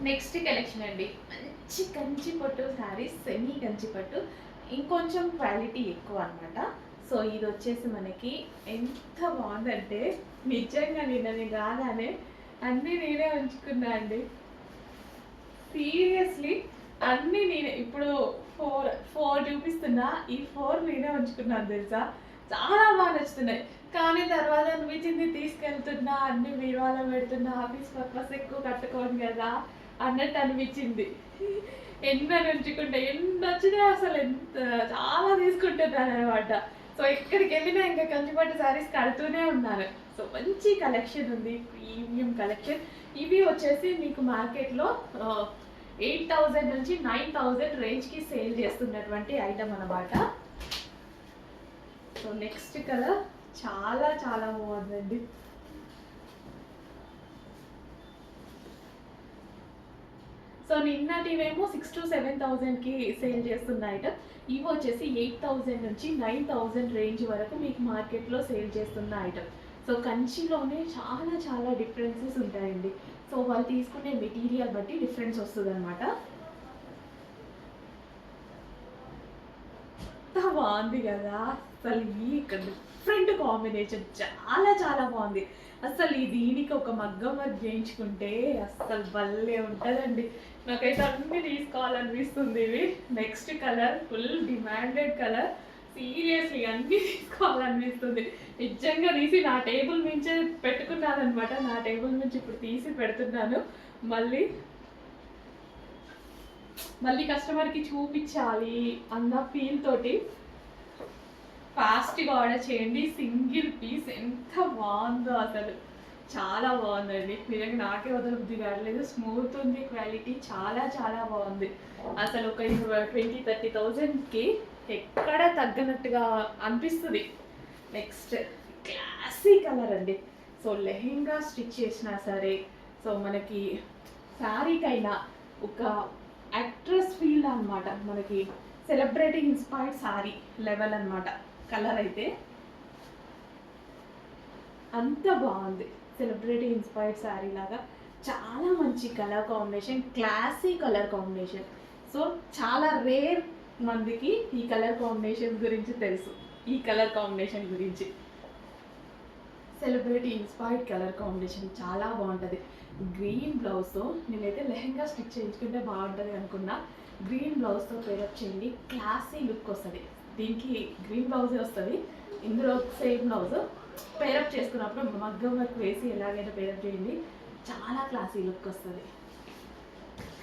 Next collection అండి, మంచి కంచి పట్టు శారీస్, సెమీ కంచి పట్టు, ఇంకొంచెం క్వాలిటీ ఎక్కువ అనమాట. సో ఇది వచ్చేసి మనకి ఎంత బాగుందంటే నిజంగా నేను రాగానే అన్నీ నేనే ఉంచుకున్నా అండి. సీరియస్లీ అన్నీ నేనే. ఇప్పుడు ఫోర్ ఫోర్ చూపిస్తున్నా, ఈ ఫోర్ నేనే ఉంచుకున్నాను తెలుసా. చాలా బాగా నచ్చుతున్నాయి. కానీ తర్వాత అనిపించింది తీసుకెళ్తున్నా, అన్ని విలువలో పెడుతున్నా, ఆఫీస్ పర్పస్ ఎక్కువ కట్టుకోను కదా అన్నట్టు అనిపించింది. ఎన్ని ఉంచుకుంటే ఎన్ని వచ్చినా అసలు ఎంత చాలా తీసుకుంటున్నాను అనమాట. సో ఎక్కడికి వెళ్ళినా ఇంకా కంచిపట్టు శారీస్ కడుతూనే ఉన్నాను. సో మంచి కలెక్షన్ ఉంది, ప్రీమియం కలెక్షన్. ఇవి వచ్చేసి మీకు మార్కెట్లో 8,000 నుంచి 9,000 రేంజ్కి సేల్ చేస్తున్నటువంటి ఐటమ్ అనమాట. సో నెక్స్ట్ కలర్ చాలా చాలా బాగుందండి. సో నిన్నటివేమో 6,000 to 7,000కి సేల్ చేస్తున్న ఐటమ్, ఇవి వచ్చేసి 8,000 నుంచి 9,000 రేంజ్ వరకు మీకు మార్కెట్లో సేల్ చేస్తున్న ఐటమ్. సో కంచిలోనే చాలా చాలా డిఫరెన్సెస్ ఉంటాయండి. సో వాళ్ళు తీసుకునే మెటీరియల్ బట్టి డిఫరెన్స్ వస్తుంది అనమాట. ఎంత బాగుంది కదా అసలు, ఈ డిఫరెంట్ కాంబినేషన్ చాలా చాలా బాగుంది. అసలు ఈ దీనికి ఒక మగ్గం వర్క్ చేయించుకుంటే అసలు భలే ఉంటుందండి. నాకైతే అన్నీ తీసుకోవాలనిపిస్తుంది ఇవి. Next colour full demanded colour, seriously అన్నీ తీసుకోవాలనిపిస్తుంది. నిజంగా తీసి నా టేబుల్ నుంచే పెట్టుకున్నాను అనమాట. నా టేబుల్ నుంచి ఇప్పుడు తీసి పెడుతున్నాను. మళ్ళీ మళ్ళీ కస్టమర్కి చూపించాలి అన్న ఫీల్ తోటి ఫాస్ట్గా ఆర్డర్ చేయండి. సింగిల్ పీస్ ఎంత బాగుందో అసలు, చాలా బాగుందండి. నిజంగా నాకే వదలబుద్ధి కావట్లేదు. స్మూత్ ఉంది, క్వాలిటీ చాలా చాలా బాగుంది. అసలు ఒక 20-30,000కి ఎక్కడ తగ్గనట్టుగా అనిపిస్తుంది. నెక్స్ట్ క్లాసీ కలర్ అండి. సో లెహెంగా స్టిచ్ చేసినా సరే, సో మనకి శారీకైనా ఒక యాక్ట్రెస్ ఫీల్ అనమాట. మనకి సెలబ్రిటీ ఇన్స్పైర్డ్ శారీ లెవెల్ అనమాట. కలర్ అయితే అంత బాగుంది, సెలబ్రిటీ ఇన్స్పైర్డ్ శారీ లాగా చాలా మంచి colour combination, classy colour combination. So చాలా రేర్ మందికి ఈ కలర్ కాంబినేషన్ గురించి తెలుసు. ఈ కలర్ కాంబినేషన్ గురించి సెలబ్రిటీ ఇన్స్పైర్డ్ కలర్ కాంబినేషన్ చాలా బాగుంటుంది. గ్రీన్ బ్లౌజ్తో నేనైతే లెహెంగా స్టిచ్ చేయించుకుంటే బాగుంటుంది అనుకున్నా. గ్రీన్ బ్లౌజ్తో పేరప్ చేయండి, క్లాసీ లుక్ వస్తుంది. దీనికి గ్రీన్ బ్లౌజే వస్తుంది, ఇందులో సేమ్ బ్లౌజ్ పేరప్ చేసుకున్నప్పుడు మగ్గం వర్క్ వేసి ఎలాగైనా పేరప్ చేయండి, చాలా క్లాసీ లుక్ వస్తుంది.